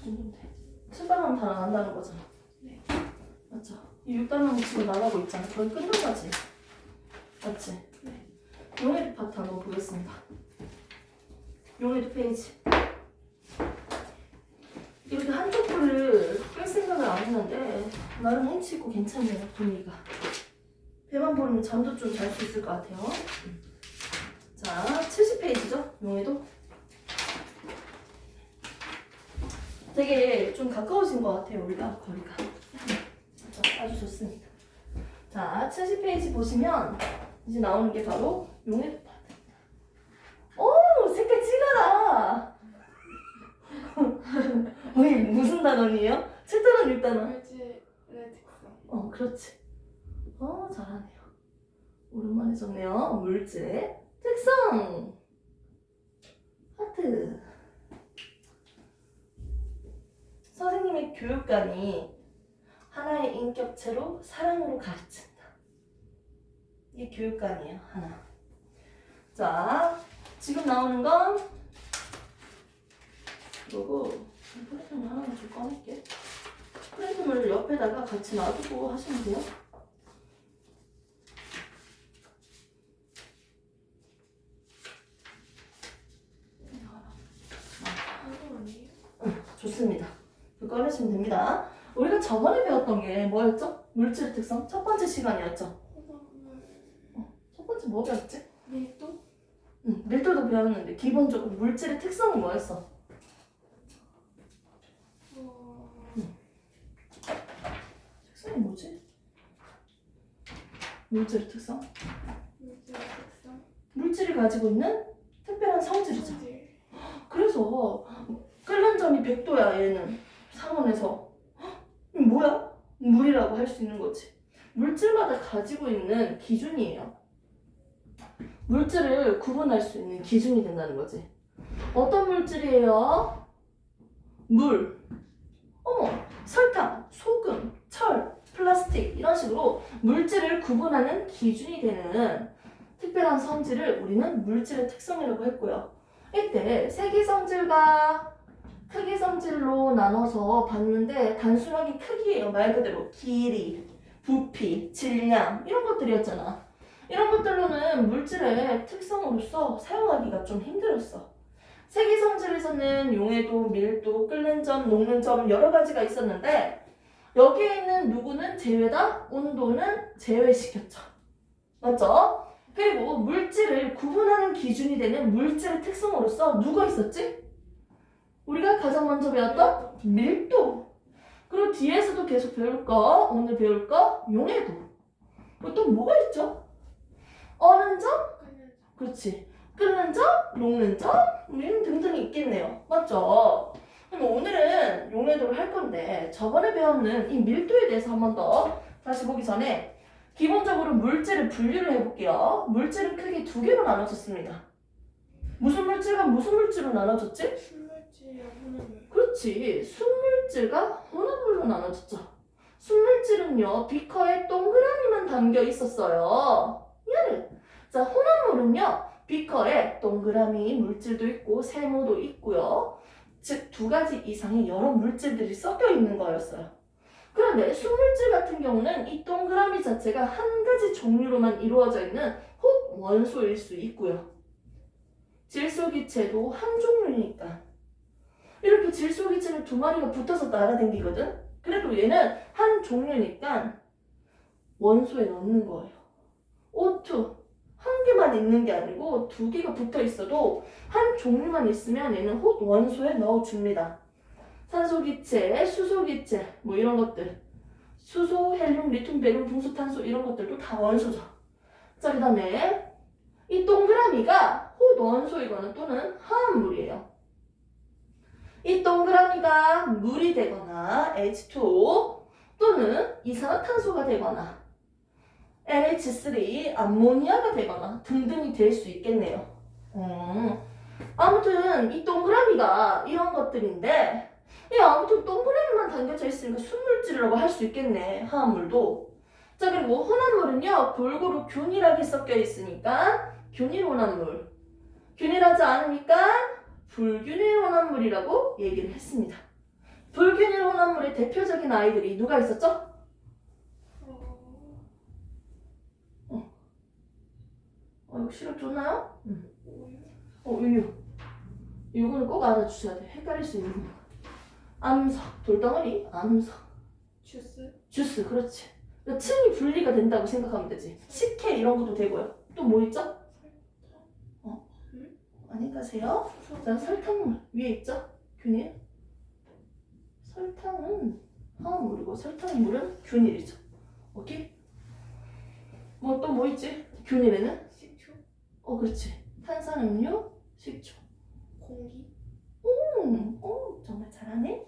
그 정도면 돼. 7단원 다 나간다는 거잖아. 네. 맞죠? 이 6단원 지금 나가고 있잖아. 거의 끝난 거지. 맞지? 네. 용해도 파트 한번 보겠습니다. 용해도 페이지. 이렇게 한쪽 불을 끌 생각을 안 했는데 나름 운치 있고 괜찮네요. 분위기가. 배만 보면 잠도 좀 잘 수 있을 것 같아요. 자, 70페이지죠? 용해도. 되게 좀 가까워진 것 같아요. 우리가 거리가. 아주 좋습니다. 자, 70페이지 보시면 이제 나오는 게 바로 용해도 파트입니다. 오! 색깔 진하다! 어이, 무슨 단원이에요? 7단원, 6단원? 물질의 특성. 그렇지. 잘하네요. 오랜만에 적네요. 물질, 특성, 하트. 선생님의 교육관이 하나의 인격체로 사랑으로 가르친다. 이게 교육관이에요, 하나. 자, 지금 나오는 건 이거고, 프레임을 하나만 좀 꺼낼게. 프레임을 옆에다가 같이 놔두고 하시면 돼요. 좋습니다. 꺼내시면 됩니다. 우리가 저번에 배웠던 게 뭐였죠? 물질의 특성? 첫 번째 시간이었죠? 첫 번째 뭐 배웠지? 밀도? 밀도도 배웠는데 기본적으로 물질의 특성은 뭐였어? 특성이 뭐지? 물질의 특성? 물질의 특성? 물질이 가지고 있는 특별한 성질이죠. 성질. 그래서 끓는 점이 100도야 얘는 상온에서. 뭐야? 물이라고 할 수 있는 거지. 물질마다 가지고 있는 기준이에요. 물질을 구분할 수 있는 기준이 된다는 거지. 어떤 물질이에요? 물, 설탕, 소금, 철, 플라스틱 이런 식으로 물질을 구분하는 기준이 되는 특별한 성질을 우리는 물질의 특성이라고 했고요. 이때 세기성질과 크기성질로 나눠서 봤는데 단순하게 크기예요. 말 그대로 길이, 부피, 질량 이런 것들이었잖아. 이런 것들로는 물질의 특성으로서 사용하기가 좀 힘들었어. 세기성질에서는 용해도, 밀도, 끓는 점, 녹는 점 여러 가지가 있었는데 여기에 있는 누구는 제외다, 온도는 제외시켰죠. 맞죠? 그리고 물질을 구분하는 기준이 되는 물질의 특성으로서 누가 있었지? 우리가 가장 먼저 배웠던 밀도. 그리고 뒤에서도 계속 배울 거, 오늘 배울 거 용해도. 또 뭐가 있죠? 어는 점? 그렇지. 끓는 점, 녹는 점, 이런 등등이 있겠네요. 맞죠? 그럼 오늘은 용해도를 할 건데 저번에 배웠는 이 밀도에 대해서 한 번 더 다시 보기 전에 기본적으로 물질을 분류를 해볼게요. 물질은 크게 두 개로 나눠졌습니다. 무슨 물질과 무슨 물질로 나눠졌지? 순물질이랑 혼합물. 그렇지. 순물질과 혼합물로 나눠졌죠. 순물질은요, 비커에 동그라미만 담겨 있었어요. 얘는. 자, 혼합물은요, 비커에 동그라미 물질도 있고 세모도 있고요. 즉, 두 가지 이상의 여러 물질들이 섞여 있는 거였어요. 그런데 순물질 같은 경우는 이 동그라미 자체가 한 가지 종류로만 이루어져 있는 혹 원소일 수 있고요. 질소기체도 한 종류니까. 이렇게 질소기체를 두 마리가 붙어서 날아다니거든? 그래도 얘는 한 종류니까 원소에 넣는 거예요. O2. 한 개만 있는 게 아니고 두 개가 붙어 있어도 한 종류만 있으면 얘는 혹 원소에 넣어줍니다. 산소기체, 수소기체, 뭐 이런 것들. 수소, 헬륨, 리튬, 베륨, 중수, 탄소 이런 것들도 다 원소죠. 자, 그 다음에 이 동그라미가 혹 원소이거나 또는 화합물이에요. 이 동그라미가 물이 되거나 H2O 또는 이산화탄소가 되거나 NH3, 암모니아가 되거나 등등이 될 수 있겠네요. 아무튼 이 동그라미가 이런 것들인데 아무튼 동그라미만 담겨져 있으니까 순물질이라고 할 수 있겠네. 화합물도. 자, 그리고 혼합물은요 골고루 균일하게 섞여 있으니까 균일 혼합물. 균일하지 않으니까 불균일 혼합물이라고 얘기를 했습니다. 불균일 혼합물의 대표적인 아이들이 누가 있었죠? 이거 시력 좋나요? 우유. 이거는 꼭 알아주셔야 돼. 헷갈릴 수 있는 거. 암석, 돌덩어리, 암석. 주스, 그렇지. 그러니까 층이 분리가 된다고 생각하면 되지. 식혜 이런 것도 되고요. 또 뭐 있죠? 안녕히 가세요. 자, 설탕물 위에 있죠? 균일. 설탕은 화합물이고 설탕물은 균일이죠. 오케이? 뭐 또 뭐 있지? 균일에는? 식초. 그렇지. 탄산음료, 식초. 공기. 정말 잘하네.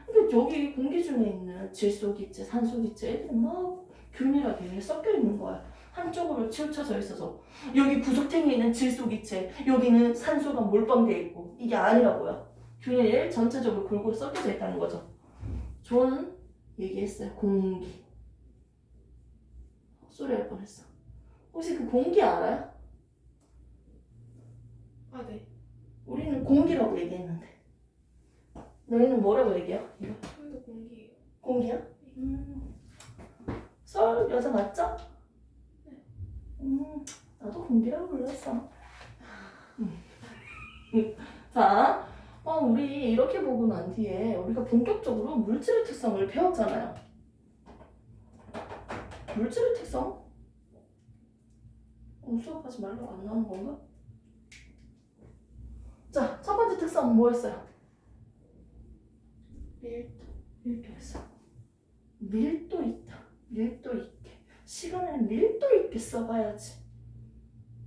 근데 여기 공기 중에 있는 질소기체, 산소기체 애들은 막 균일하게 섞여 있는 거야. 한쪽으로 치우쳐져 있어서 여기 구석탱이에 있는 질소기체, 여기는 산소가 몰빵돼 있고 이게 아니라고요. 균일 전체적으로 골고루 섞여져 있다는 거죠. 좋은 얘기했어요. 공기. 헛소리 할 뻔했어. 혹시 그 공기 알아요? 네. 우리는 공기라고 얘기했는데 너희는 뭐라고 얘기해요? 이거? 저희도 공기예요. 공기야? 썰 여자 맞죠? 나도 공기라고 불렀어. 자, 우리 이렇게 보고 난 뒤에 우리가 본격적으로 물질의 특성을 배웠잖아요. 물질의 특성? 수업하지 말라고 안 나오는 건가? 자, 첫 번째 특성 뭐였어요? 밀도였어. 밀도 있다. 밀도 있게. 시간에는 밀도 있게 써봐야지.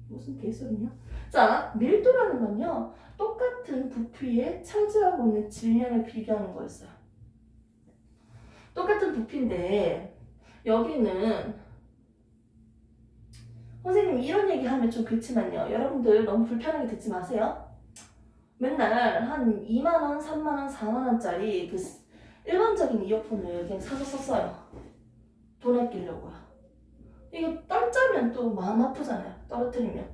무슨 개소리냐? 자, 밀도라는 건요. 똑같은 부피에 차지하고 있는 질량을 비교하는 거였어요. 똑같은 부피인데 여기는 선생님 이런 얘기 하면 좀 그렇지만요. 여러분들 너무 불편하게 듣지 마세요. 맨날 한 2만원, 3만원, 4만원짜리 그 일반적인 이어폰을 그냥 사서 썼어요. 돈 아끼려고요. 이거 땀짜면 또 마음 아프잖아요. 떨어뜨리면.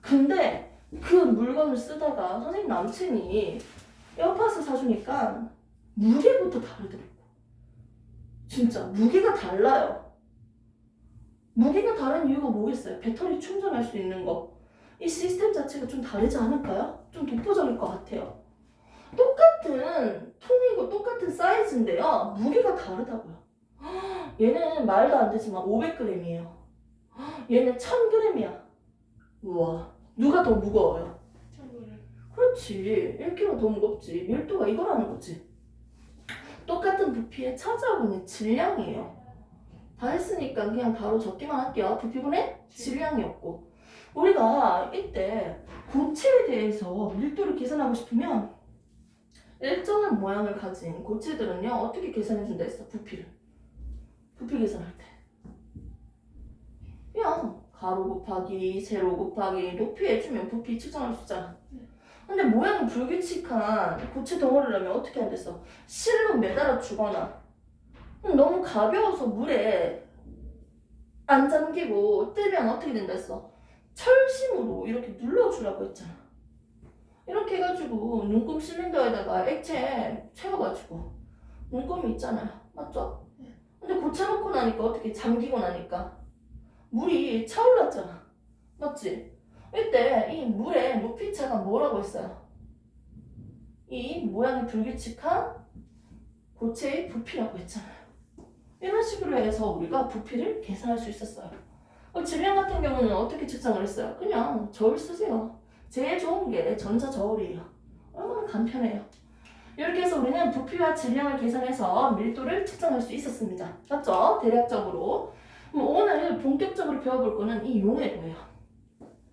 근데 그 물건을 쓰다가 선생님 남친이 에어팟을 사주니까 무게부터 다르더라고. 진짜 무게가 달라요. 무게가 다른 이유가 뭐겠어요? 배터리 충전할 수 있는 거. 이 시스템 자체가 좀 다르지 않을까요? 좀 독보적일 것 같아요. 똑같은 통이고 똑같은 사이즈인데요. 무게가 다르다고요. 얘는 말도 안 되지만 500g이에요. 얘는 1000g이야. 우와. 누가 더 무거워요? 그렇지. 1kg 더 무겁지. 밀도가 이거라는 거지. 똑같은 부피에 차지하고 있는 질량이에요. 다 했으니까 그냥 바로 적기만 할게요. 부피분의 질량이었고. 우리가 이때 고체에 대해서 밀도를 계산하고 싶으면 일정한 모양을 가진 고체들은요. 어떻게 계산해준다 했어? 부피 계산할 때. 그냥 가로 곱하기 세로 곱하기 높이 해주면 부피 측정할 수 있잖아. 근데 모양이 불규칙한 고체 덩어리를 하면 어떻게 안 됐어? 실로 매달아 주거나 너무 가벼워서 물에 안 잠기고 뜨면 어떻게 된다 했어? 철심으로 이렇게 눌러주라고 했잖아. 이렇게 해가지고 눈금 실린더에다가 액체 채워가지고 눈금이 있잖아요. 맞죠? 근데 고쳐놓고 나니까 어떻게 잠기고 나니까 물이 차올랐잖아. 맞지? 이때 이 물의 높이차가 뭐라고 했어요? 이 모양이 불규칙한 고체의 부피라고 했잖아요. 이런 식으로 해서 우리가 부피를 계산할 수 있었어요. 질량 같은 경우는 어떻게 측정을 했어요? 그냥 저울 쓰세요. 제일 좋은 게 전자저울이에요. 얼마나 간편해요. 이렇게 해서 우리는 부피와 질량을 계산해서 밀도를 측정할 수 있었습니다. 맞죠? 대략적으로. 오늘 본격적으로 배워볼 거는 이 용해도예요.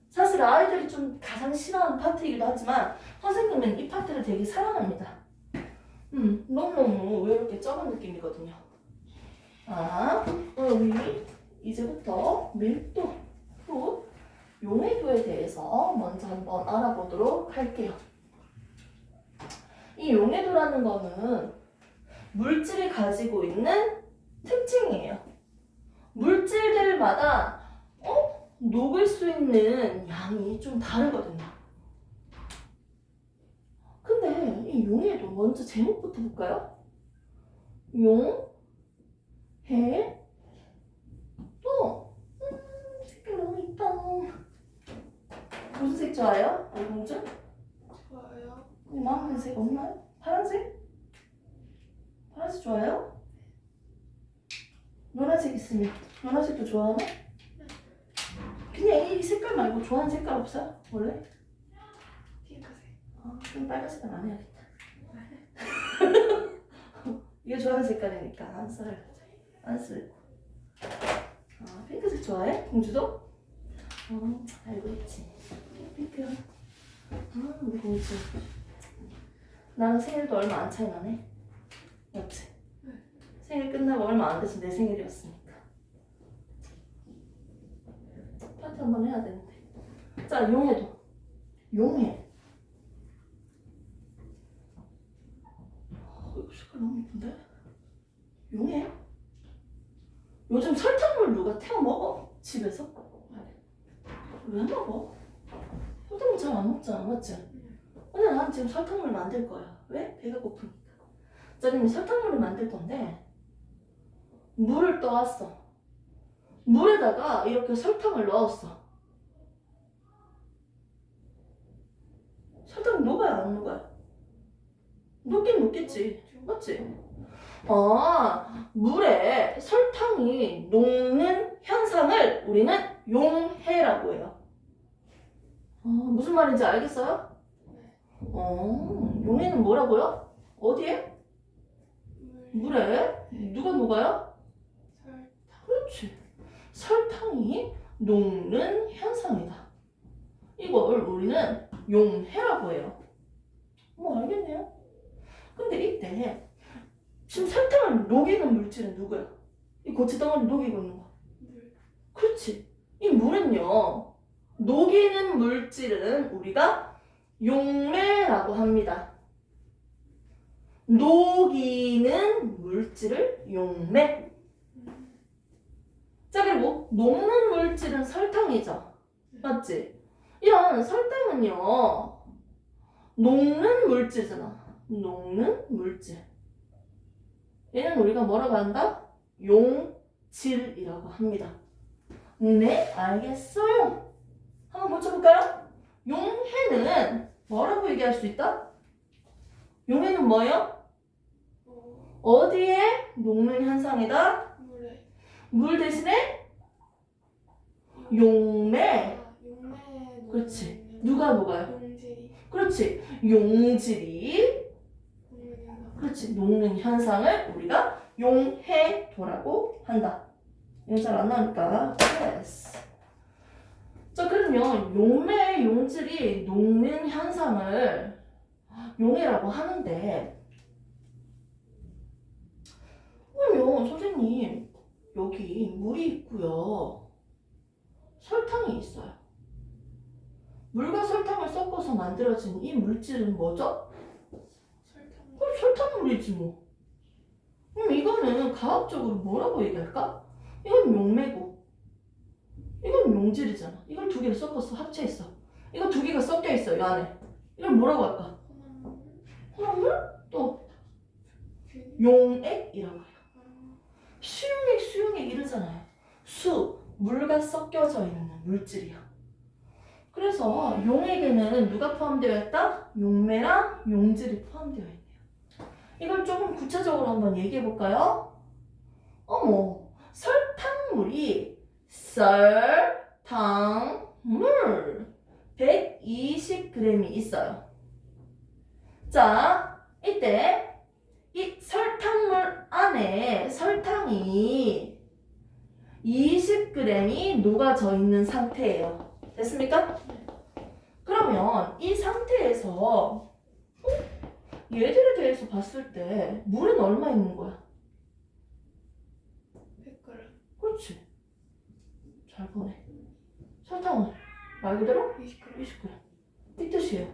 사실 아이들이 좀 가장 싫어하는 파트이기도 하지만 선생님은 이 파트를 되게 사랑합니다. 너무너무 외롭게 적은 느낌이거든요. 우리 이제부터 밀도, 후 용해도에 대해서 먼저 한번 알아보도록 할게요. 이 용해도라는 거는 물질이 가지고 있는 특징이에요. 물질들마다 녹을 수 있는 양이 좀 다르거든요. 근데 이 이 용해도 먼저 제목부터 볼까요? 용, 해, 또 색깔 너무 이뻐. 무슨 색 좋아해요? 공주? 좋아요. 마음에 색 없나요? 파란색? 파란색 좋아해요? 노란색 있으면 노란색도 좋아하나? 그냥 이 색깔 말고 좋아하는 색깔 없어요? 원래? 핑크색. 그럼 빨간색은 안 해야겠다. 이거 좋아하는 색깔이니까 안 써요. 안 쓰고. 핑크색 좋아해? 공주도? 알고 있지. 핑크. 우리 공주. 나랑 생일도 얼마 안 차이 나네. 맞지? 생일 끝나고 얼마 안 돼서 내 생일이었으니까. 파티 한번 해야 되는데. 자, 용해도. 용해. 이거 색깔 너무 예쁜데? 용해? 요즘 설탕물 누가 태워 먹어? 집에서? 왜 먹어? 설탕물 잘 안 먹잖아, 맞지? 근데 난 지금 설탕물 만들 거야. 왜? 배가 고프니까. 자, 그럼 설탕물을 만들 건데 물을 떠왔어. 물에다가 이렇게 설탕을 넣었어. 설탕 녹아요, 안 녹아요? 녹긴 녹겠지. 맞지? 물에 설탕이 녹는 현상을 우리는 용해라고 해요. 무슨 말인지 알겠어요? 용해는 뭐라고요? 어디에? 물에 누가 녹아요? 설탕. 그렇지. 설탕이 녹는 현상이다. 이걸 우리는 용해라고 해요. 알겠네요. 근데 이때 지금 설탕을 녹이는 물질은 누구야? 이 고체덩어리 녹이고 있는 거. 물. 그렇지. 이 물은요, 녹이는 물질은 우리가 용매라고 합니다. 녹이는 물질을 용매. 자, 그리고 녹는 물질은 설탕이죠. 맞지? 이런 설탕은요, 녹는 물질이잖아. 녹는 물질. 얘는 우리가 뭐라고 한다? 용질이라고 합니다. 네, 알겠어요. 한번 고쳐볼까요? 용해는 뭐라고 얘기할 수 있다? 용해는 뭐예요? 어디에 녹는 현상이다? 물에. 물 대신에 용매. 용매에 그렇지. 누가 녹아요? 용질이. 그렇지. 용질이. 녹는 현상. 그렇지. 녹는 현상을 우리가 용해도라고 한다. 이거 잘 안 나오니까 yes. 자, 그러면 용매의 용질이 녹는 현상을 용해라고 하는데, 그러면 선생님 여기 물이 있고요, 설탕이 있어요. 물과 설탕을 섞어서 만들어진 이 물질은 뭐죠? 설탕. 그럼 설탕물이지 뭐. 그럼 이거는 과학적으로 뭐라고 얘기할까? 이건 용매고 이건 용질이잖아. 이걸 두 개를 섞어서 합체했어. 이거 두 개가 섞여 있어, 이 안에. 이걸 뭐라고 할까? 혼합물? 또 용액이라고 해요. 수용액, 수용액 이러잖아요. 물과 섞여져 있는 물질이야. 그래서 용액에는 누가 포함되어 있다? 용매랑 용질이 포함되어 있네요. 이걸 조금 구체적으로 한번 얘기해 볼까요? 설탕물이 설탕물 120g이 있어요. 자, 이때 이 설탕물 안에 설탕이 20g이 녹아져 있는 상태예요. 됐습니까? 그러면 이 상태에서 얘들에 대해서 봤을 때 물은 얼마 있는 거야? 100g. 그렇지. 잘 보네. 설탕은 말 그대로 20g. 20g. 이 뜻이에요.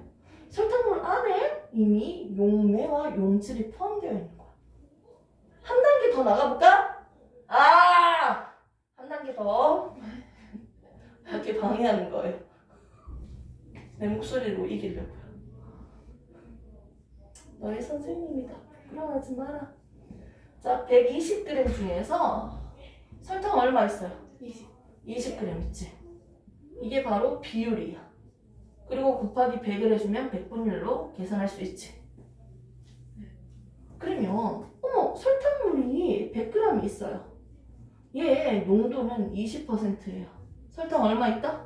설탕물 안에 이미 용매와 용질이 포함되어 있는 거야. 한 단계 더 나가볼까? 한 단계 더. 밖에 방해하는 거예요. 내 목소리로 이기려고요. 너희 선생님이다. 부끄러워하지 마라. 자, 120g 중에서 설탕 얼마 있어요? 20. 20g 있지. 이게 바로 비율이야. 그리고 곱하기 100을 해주면 100분율로 계산할 수 있지. 그러면 어머, 설탕물이 100g 있어요. 얘 농도는 20%예요. 설탕 얼마 있다?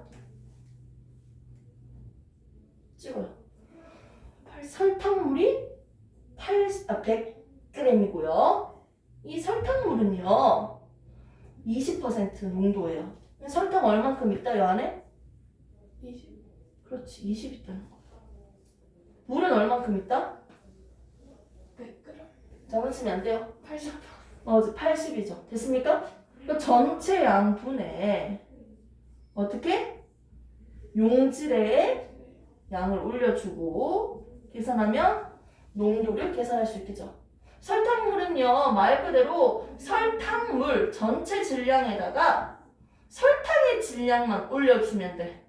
찍어요. 설탕물이 100g이고요. 이 설탕물은요 20% 농도예요. 설탕 얼만큼 있다 이 안에? 20. 그렇지, 20 있다는 거야. 물은 얼만큼 있다? 100g. 잘못치면 안 돼요. 80. 80이죠. 됐습니까? 그러니까 전체 양분에 어떻게? 용질의 양을 올려주고 계산하면 농도를 계산할 수 있겠죠. 설탕물은요, 말 그대로 설탕물 전체 질량에다가 설탕의 질량만 올려주면 돼.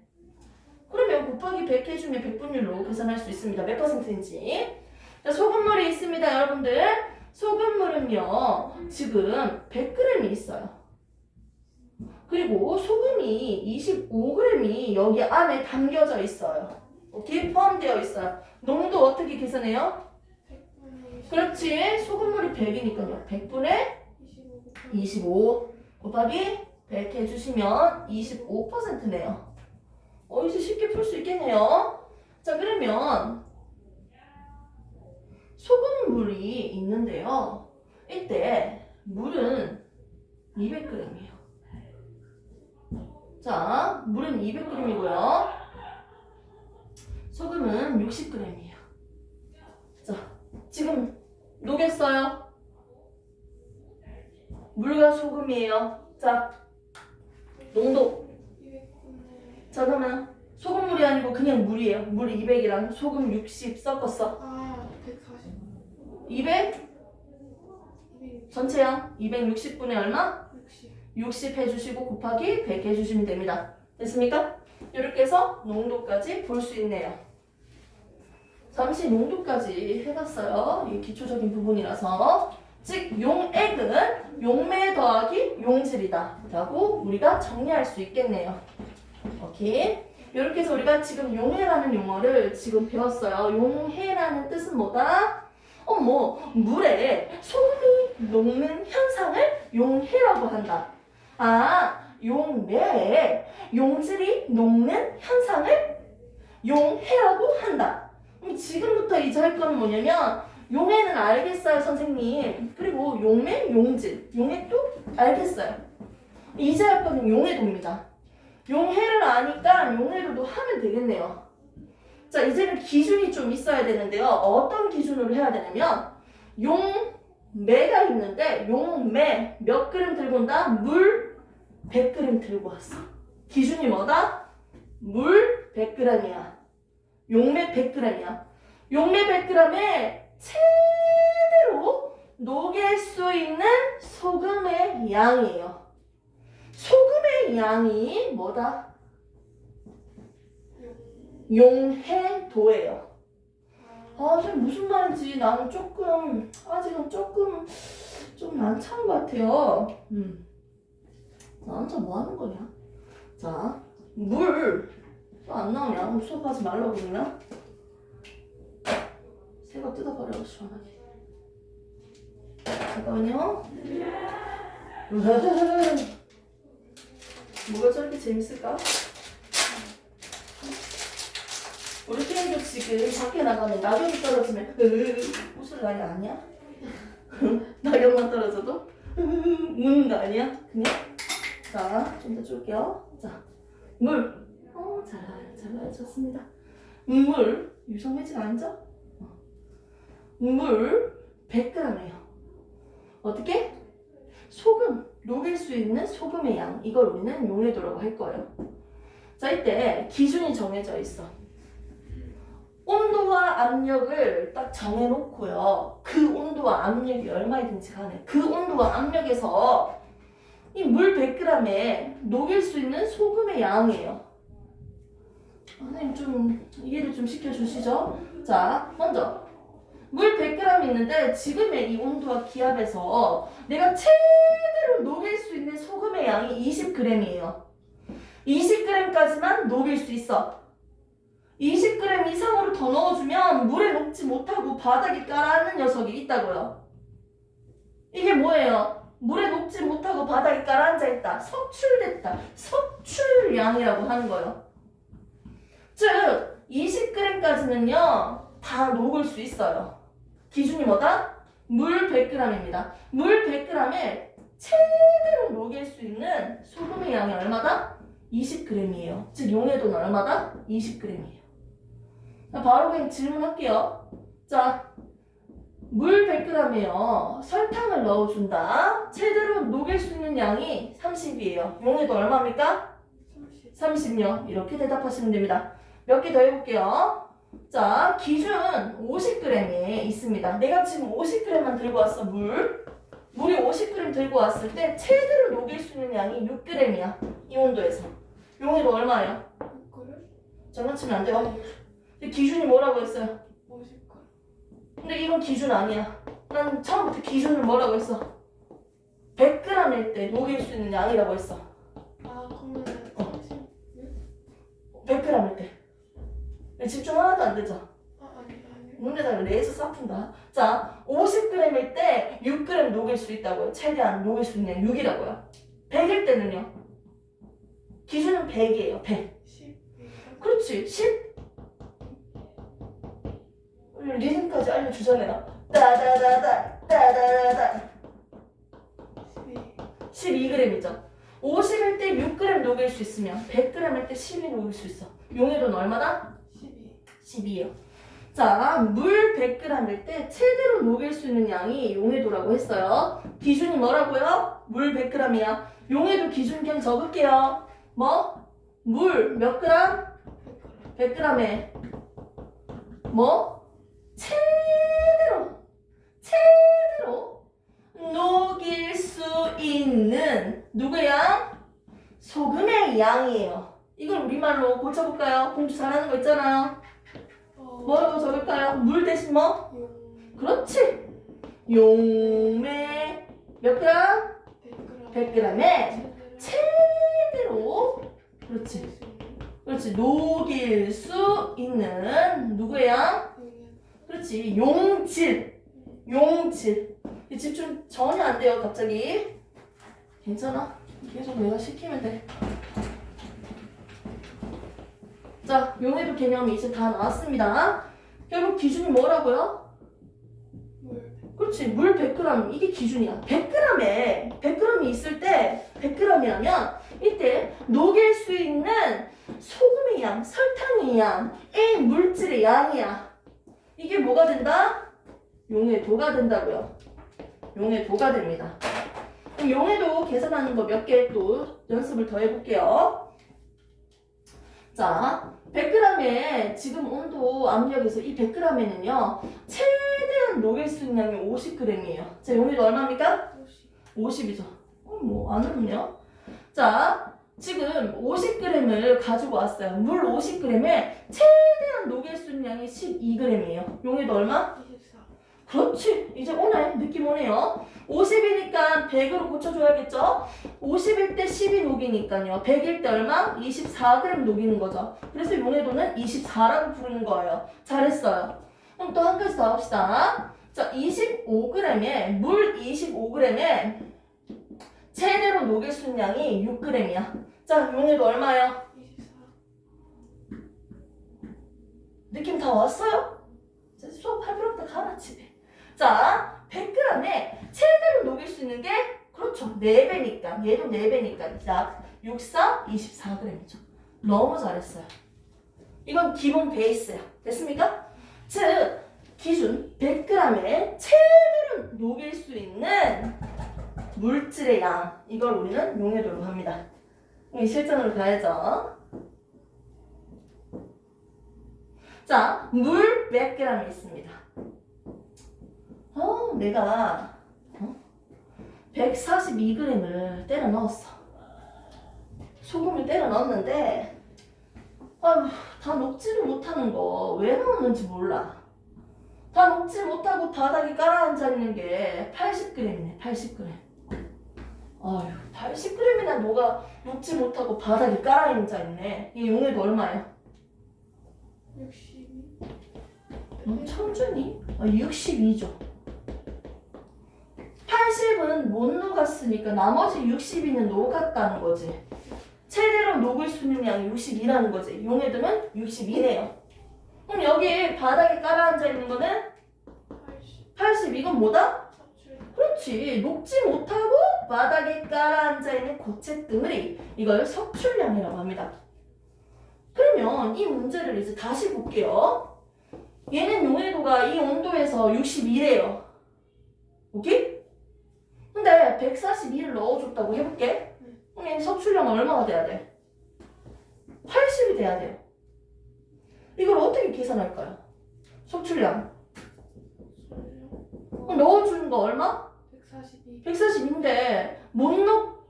그러면 곱하기 100 해주면 100분율로 계산할 수 있습니다. 몇 퍼센트인지. 자, 소금물이 있습니다, 여러분들. 소금물은요, 지금 100g이 있어요. 그리고 소금이 25g이 여기 안에 담겨져 있어요. 오케이? 포함되어 있어요. 농도 어떻게 계산해요? 100분의 그렇지. 소금물이 100이니까요. 100분의 25 곱하기 25 곱하기 100 해주시면 25%네요. 이제 쉽게 풀 수 있겠네요. 자, 그러면 소금물이 있는데요. 이때 물은 200g이에요. 자, 물은 200g이고요. 소금은 60g이에요. 자, 지금 녹였어요. 물과 소금이에요. 자, 농도. 200분의 자, 그러면 소금물이 아니고 그냥 물이에요. 물 200이랑 소금 60 섞었어. 140. 200 260. 전체양 260분의 얼마? 60. 60 해주시고 곱하기 100 해주시면 됩니다. 됐습니까? 이렇게 해서 농도까지 볼 수 있네요. 잠시 농도까지 해봤어요. 이 기초적인 부분이라서. 즉 용액은 용매 더하기 용질이다 라고 우리가 정리할 수 있겠네요. 오케이. 이렇게 해서 우리가 지금 용해라는 용어를 지금 배웠어요. 용해라는 뜻은 뭐다? 물에 소금이 녹는 현상을 용해라고 한다. 용매에 용질이 녹는 현상을 용해라고 한다. 그럼 지금부터 이제 할 거는 뭐냐면 용해는 알겠어요, 선생님. 그리고 용매, 용질, 용액도 알겠어요. 이제 할 거는 용해도입니다. 용해를 아니까 용해도도 하면 되겠네요. 자, 이제는 기준이 좀 있어야 되는데요. 어떤 기준으로 해야 되냐면 용매가 있는데 용매 몇 그램 들고 온다? 물 100g 들고 왔어. 기준이 뭐다? 물 100g이야. 용매 100g이야. 용매 100g에 제대로 녹일 수 있는 소금의 양이에요. 소금의 양이 뭐다? 용해도예요. 선생님 무슨 말인지 나는 아직은 조금 좀 난처한 것 같아요. 나 혼자 뭐 하는 거냐? 자, 물 또 안 나오냐? 수업하지 말라고 그러냐? 새거 뜯어버려, 시원하게. 잠깐만요. 뭐가 저렇게 재밌을까? 우리 게임도 지금 밖에 나가면 낙엽이 떨어지면 웃을 날이 아니야? 낙엽만 떨어져도 우는 거 아니야? 그냥? 자, 좀 더 줄게요. 자, 물. 잘 좋습니다. 물, 유성매직 아니죠? 물 100g이에요. 어떻게? 소금, 녹일 수 있는 소금의 양. 이걸 우리는 용해도라고 할 거예요. 자, 이때 기준이 정해져 있어. 온도와 압력을 딱 정해놓고요. 그 온도와 압력이 얼마이든지 간에 그 온도와 압력에서 이 물 100g에 녹일 수 있는 소금의 양이에요. 선생님 좀 이해를 좀 시켜주시죠. 자, 먼저 물 100g 있는데 지금의 이 온도와 기압에서 내가 최대로 녹일 수 있는 소금의 양이 20g이에요. 20g까지만 녹일 수 있어. 20g 이상으로 더 넣어주면 물에 녹지 못하고 바닥에 깔아앉는 녀석이 있다고요. 이게 뭐예요? 물에 녹지 못하고 바닥에 깔아앉아 있다. 석출됐다. 석출량이라고 하는 거예요. 즉 20g까지는요 다 녹을 수 있어요. 기준이 뭐다? 물 100g입니다. 물 100g에 최대로 녹일 수 있는 소금의 양이 얼마다? 20g이에요. 즉 용해도는 얼마다? 20g이에요. 바로 그냥 질문할게요. 자, 물 100g이에요. 설탕을 넣어준다. 최대로 녹일 수 있는 양이 30이에요. 용해도 얼마입니까? 30요. 이렇게 대답하시면 됩니다. 몇 개 더 해볼게요. 자, 기준 50g이 있습니다. 내가 지금 50g만 들고 왔어, 물이 50g 들고 왔을 때 최대로 녹일 수 있는 양이 6g이야. 이 온도에서. 용해도 얼마예요? 6g? 장난치면 안 돼요. 근데 기준이 뭐라고 했어요? 50g. 근데 이건 기준 아니야. 난 처음부터 기준을 뭐라고 했어? 100g일 때 녹일 수 있는 양이라고 했어. 아 그러면은 30? 100g일 때. 집중 하나도 안 되죠? 아니 문제다가 레이서 싸푼다. 자, 50g일 때 6g 녹일 수 있다고요. 최대한 녹일 수 있는 양 6이라고요. 100일 때는요? 기준은 100이에요. 100. 10? 그렇지. 10. 리듬까지 알려주잖아요. 따다다다 따다다다 12g이죠. 50일 때 6g 녹일 수 있으면 100g일 때 10이 녹일 수 있어. 용해도는 얼마나? 12이요. 자, 물 100g일 때 최대로 녹일 수 있는 양이 용해도라고 했어요. 기준이 뭐라고요? 물 100g이야. 용해도 기준 그냥 적을게요. 뭐? 물 몇 그램? 100g에 뭐? 최대로 녹일 수 있는 누구의 양? 소금의 양이에요. 이걸 우리말로 고쳐볼까요? 공부 잘하는 거 있잖아요. 뭐라고 적을까요? 물 대신 뭐? 그렇지. 용매 몇 그램? 100g에 최대로 그렇지 녹일 수 있는 누구의 양? 그렇지 용질 이 집중 전혀 안 돼요. 갑자기 괜찮아? 계속 내가 시키면 돼. 자, 용해도 개념이 이제 다 나왔습니다. 결국 기준이 뭐라고요? 그렇지, 물 100g 이게 기준이야. 100g이 있을 때 100g이라면 이때 녹일 수 있는 소금의 양, 설탕의 양, 이 물질의 양이야. 이게 뭐가 된다? 용해도가 된다고요. 용해도가 됩니다. 그럼 용해도 계산하는 거 몇 개 또 연습을 더 해볼게요. 자, 100g에 지금 온도 압력에서 이 100g에는요 최대한 녹일 수 있는 양이 50g이에요. 자, 용해도 얼마입니까? 50이죠. 뭐 안 어렵네요. 자, 지금 50g을 가지고 왔어요. 물 50g에 최대한 녹일 수 있는 양이 12g이에요. 용해도 얼마? 24. 그렇지. 이제 오네. 느낌 오네요. 50이니까 100으로 고쳐줘야겠죠? 50일 때 10이 녹이니까요. 100일 때 얼마? 24g 녹이는 거죠. 그래서 용해도는 24라고 부르는 거예요. 잘했어요. 그럼 또 한 가지 더 합시다. 자, 25g에 물 25g에 최대로 녹일 수 있는 양이 6g이야. 자, 용해도 얼마예요? 24. 느낌 다 왔어요? 수업할 필요 없다. 가라 집에. 자, 100g에 최대로 녹일 수 있는 게 그렇죠. 4배니까. 얘도 4배니까 약 6, 4, 24g이죠. 너무 잘했어요. 이건 기본 베이스야. 됐습니까? 즉, 기준 100g에 최대로 녹일 수 있는 물질의 양. 이걸 우리는 용해도로 합니다. 이 실전으로 가야죠. 자, 물 100g이 있습니다. 내가 142g을 때려 넣었어. 소금을 때려 넣었는데 다 녹지를 못하는 거 왜 넣었는지 몰라. 다 다 녹지 못하고 바닥에 깔아앉아 있는 게 80g이네. 80g. 아유, 80g이나 녹지 못하고 바닥에 깔아앉아 있네. 이 용해도 얼마야? 62. 천준이? 62죠. 80은 못 녹았으니까 나머지 62는 녹았다는 거지. 최대로 녹을 수 있는 양이 62라는 거지. 용해도는 62네요. 그럼 여기 바닥에 깔아앉아 있는 거는 80. 80. 이건 뭐다? 섭출. 그렇지. 녹지 못하고 바닥에 깔아앉아 있는 고체 덩어리. 이걸 석출량이라고 합니다. 그러면 이 문제를 이제 다시 볼게요. 얘는 용해도가 이 온도에서 62래요. 오케이? 근데 142를 넣어줬다고 해볼게. 그럼 얘는 석출량은 얼마가 돼야 돼? 80이 돼야 돼요. 이걸 어떻게 계산할까요? 석출량. 그럼 넣어주는 거 얼마? 142. 142인데 못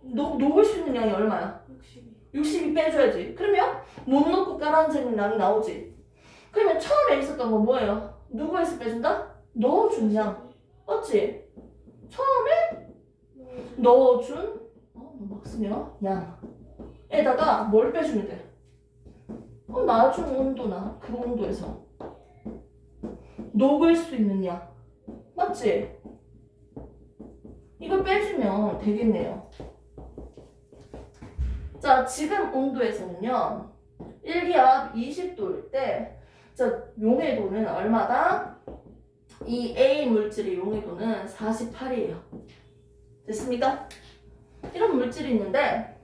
녹을 수 있는 양이 얼마야? 62. 62 빼줘야지. 그러면 못 넣고 깔아앉아 있는 양이 나오지. 그러면 처음에 있었던 건 뭐예요? 누구에서 빼준다? 넣어준 양. 맞지? 처음에 넣어준 막 쓰면 양에다가 뭘 빼주면 돼? 나중 온도나 그 온도에서 녹을 수 있는 양. 맞지? 이걸 빼주면 되겠네요. 자, 지금 온도에서는요. 일기압 20도일 때 용해도는 얼마다? 이 A 물질의 용해도는 48이에요. 됐습니까? 이런 물질이 있는데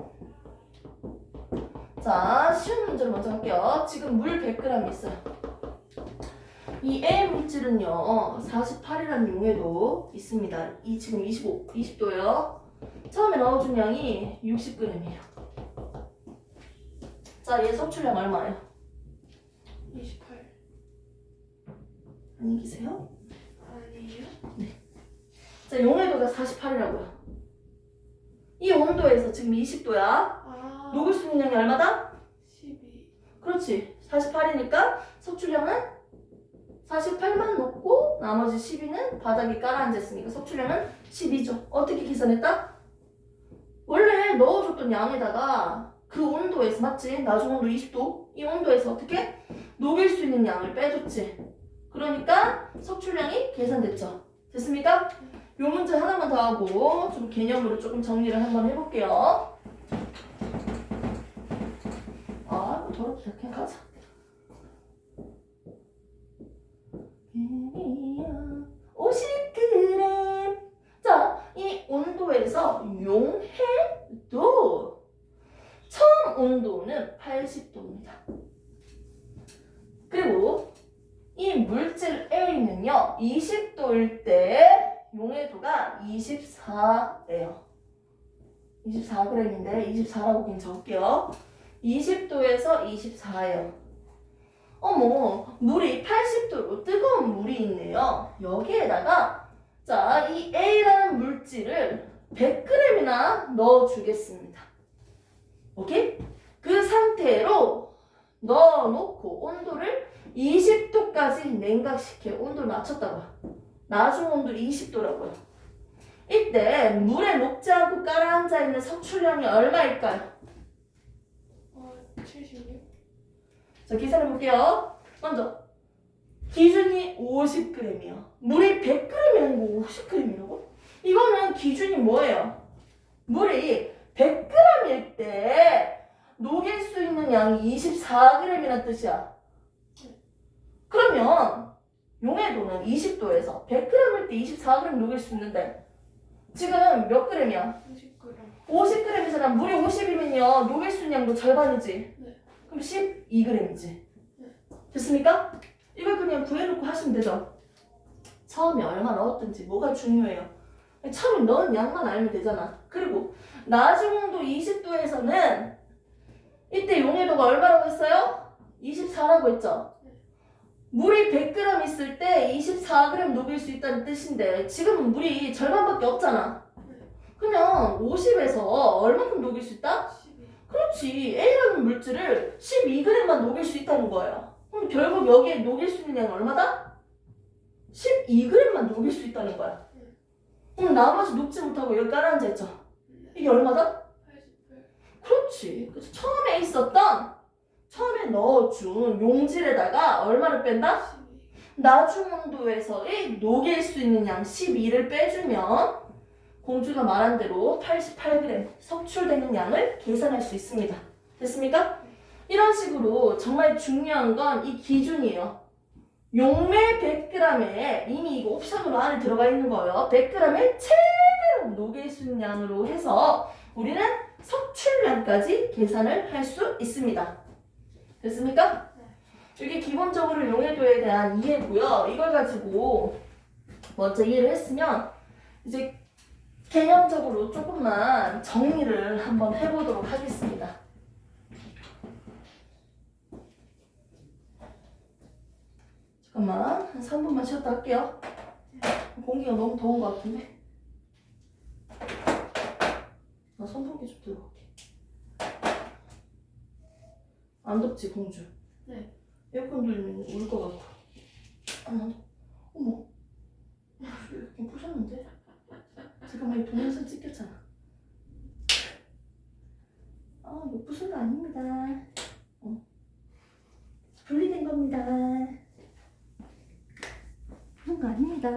자, 쉬운 문제를 먼저 할게요. 지금 물 100g 있어요. 이 A 물질은요 48이라는 용해도 있습니다. 이 지금 20도예요. 처음에 넣어준 양이 60g이에요. 자, 얘 섭출량 얼마예요? 28. 안녕히 계세요. 아니에요? 자, 용해도가 48이라고요. 이 온도에서 지금 20도야. 아. 녹을 수 있는 양이 얼마다? 12. 그렇지. 48이니까 섭출량은 48만 넣고 나머지 12는 바닥에 깔아앉았으니까 섭출량은 12죠. 어떻게 계산했다? 원래 넣어줬던 양에다가 그 온도에서 맞지? 나중 온도 20도 이 온도에서 어떻게? 녹일 수 있는 양을 빼줬지. 그러니까 섭출량이 계산됐죠. 됐습니까? 요 문제 하나만 더 하고 좀 개념으로 조금 정리를 한번 해볼게요. 더럽다. 그냥 가자. 50g. 자, 이 온도에서 용해도 처음 온도는 80도입니다. 그리고 이 물질 A는요 20도일 때 용해도가 24예요. 24g인데 24라고 그냥 적을게요. 20도에서 24예요. 물이 80도로 뜨거운 물이 있네요. 여기에다가 자, 이 A라는 물질을 100g이나 넣어주겠습니다. 오케이? 그 상태로 넣어놓고 온도를 20도까지 냉각시켜 온도를 맞췄다고요. 나중 온도를 20도라고요. 이때 물에 녹지 않고 깔아앉아 있는 석출량이 얼마일까요? 76. 자, 계산해 볼게요. 먼저 기준이 50g이요. 물이 100g이라는 거 50g이라고? 이거는 기준이 뭐예요? 물이 100g일 때 녹일 수 있는 양이 24g이라는 뜻이야. 그러면 용해도는 20도에서 100g일 때 24g 녹일 수 있는데 지금 몇 g이야? 50g. 50g이잖아. 물이 50이면요 녹일 수 있는 양도 절반이지. 네. 그럼 12g이지. 됐습니까? 이걸 그냥 구해놓고 하시면 되죠. 처음에 얼마 넣었든지 뭐가 중요해요. 처음에 넣은 양만 알면 되잖아. 그리고 나중 온도 20도에서는 이때 용해도가 얼마라고 했어요? 24라고 했죠. 물이 100g 있을 때 24g 녹일 수 있다는 뜻인데 지금은 물이 절반밖에 없잖아. 그냥 50에서 얼마큼 녹일 수 있다? 12. 그렇지. A라는 물질을 12g만 녹일 수 있다는 거예요. 그럼 결국 여기에 녹일 수 있는 양은 얼마다? 12g만 녹일 수 있다는 거야. 그럼 나머지 녹지 못하고 여기 깔아앉아 있죠. 네. 이게 얼마다? 88. 그렇지. 그래서 처음에 넣어준 용질에다가 얼마를 뺀다? 12. 나중 온도에서의 녹일 수 있는 양 12를 빼주면 공주가 말한 대로 88g 석출되는 양을 계산할 수 있습니다. 됐습니까? 이런 식으로 정말 중요한 건 이 기준이에요. 용매 100g에 이미 이거 옵션으로 안에 들어가 있는 거예요. 100g에 최대로 녹일 수 있는 양으로 해서 우리는 석출량까지 계산을 할 수 있습니다. 됐습니까? 이게 기본적으로 용해도에 대한 이해고요. 이걸 가지고 먼저 이해를 했으면 이제 개념적으로 조금만 정리를 한번 해보도록 하겠습니다. 잠깐만 한 3분만 쉬었다 할게요. 공기가 너무 더운 것 같은데. 나 선풍기 좀 들고 올게. 안 덥지 공주? 네. 에어컨 돌리면 울 것 같고. 어머. 이렇게 부셨는데? 잠깐만 이 동영상 찍혔잖아. 이거 부순 거 아닙니다. 분리된 겁니다. 부순 거 아닙니다.